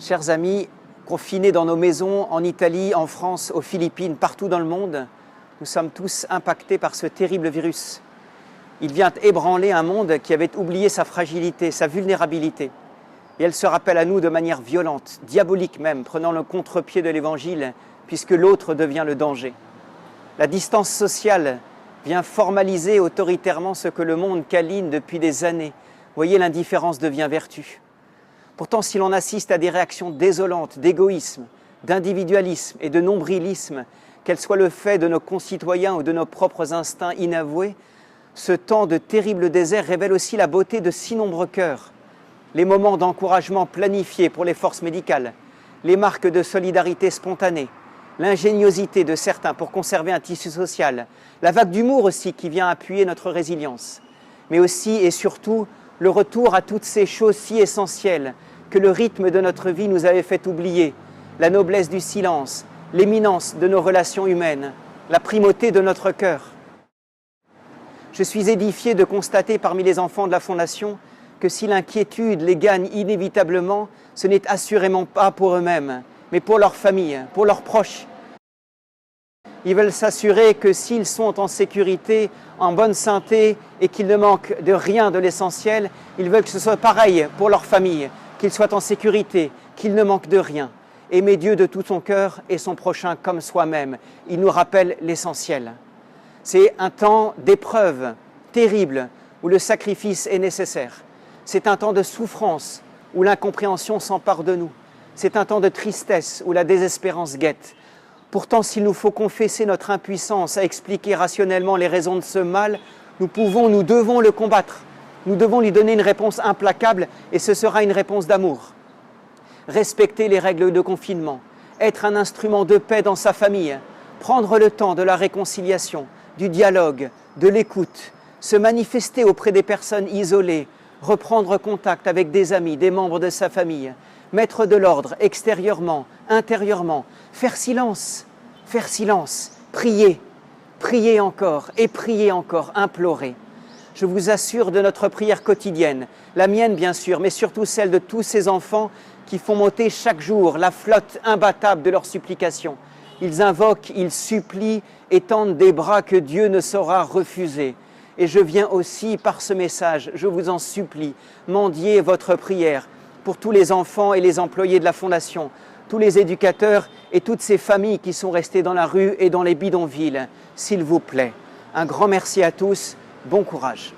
Chers amis, confinés dans nos maisons, en Italie, en France, aux Philippines, partout dans le monde, nous sommes tous impactés par ce terrible virus. Il vient ébranler un monde qui avait oublié sa fragilité, sa vulnérabilité. Et elle se rappelle à nous de manière violente, diabolique même, prenant le contre-pied de l'Évangile, puisque l'autre devient le danger. La distance sociale vient formaliser autoritairement ce que le monde câline depuis des années. Vous voyez, l'indifférence devient vertu. Pourtant, si l'on assiste à des réactions désolantes, d'égoïsme, d'individualisme et de nombrilisme, qu'elles soient le fait de nos concitoyens ou de nos propres instincts inavoués, ce temps de terrible désert révèle aussi la beauté de si nombreux cœurs, les moments d'encouragement planifiés pour les forces médicales, les marques de solidarité spontanée, l'ingéniosité de certains pour conserver un tissu social, la vague d'humour aussi qui vient appuyer notre résilience, mais aussi et surtout le retour à toutes ces choses si essentielles que le rythme de notre vie nous avait fait oublier, la noblesse du silence, l'éminence de nos relations humaines, la primauté de notre cœur. Je suis édifié de constater parmi les enfants de la Fondation que si l'inquiétude les gagne inévitablement, ce n'est assurément pas pour eux-mêmes, mais pour leur famille, pour leurs proches. Ils veulent s'assurer que s'ils sont en sécurité, en bonne santé et qu'ils ne manquent de rien de l'essentiel, ils veulent que ce soit pareil pour leur famille, qu'ils soient en sécurité, qu'ils ne manquent de rien. Aimer Dieu de tout son cœur et son prochain comme soi-même. Il nous rappelle l'essentiel. C'est un temps d'épreuve terrible où le sacrifice est nécessaire. C'est un temps de souffrance où l'incompréhension s'empare de nous. C'est un temps de tristesse où la désespérance guette. Pourtant, s'il nous faut confesser notre impuissance à expliquer rationnellement les raisons de ce mal, nous devons le combattre. Nous devons lui donner une réponse implacable et ce sera une réponse d'amour. Respecter les règles de confinement, être un instrument de paix dans sa famille, prendre le temps de la réconciliation, du dialogue, de l'écoute, se manifester auprès des personnes isolées, reprendre contact avec des amis, des membres de sa famille, mettre de l'ordre extérieurement, intérieurement, faire silence, prier, prier encore, implorer. Je vous assure de notre prière quotidienne, la mienne bien sûr, mais surtout celle de tous ces enfants qui font monter chaque jour la flotte imbattable de leurs supplications. Ils invoquent, ils supplient et tendent des bras que Dieu ne saura refuser. Et je viens aussi par ce message, je vous en supplie, mendier votre prière pour tous les enfants et les employés de la Fondation, tous les éducateurs et toutes ces familles qui sont restées dans la rue et dans les bidonvilles. S'il vous plaît, un grand merci à tous, bon courage.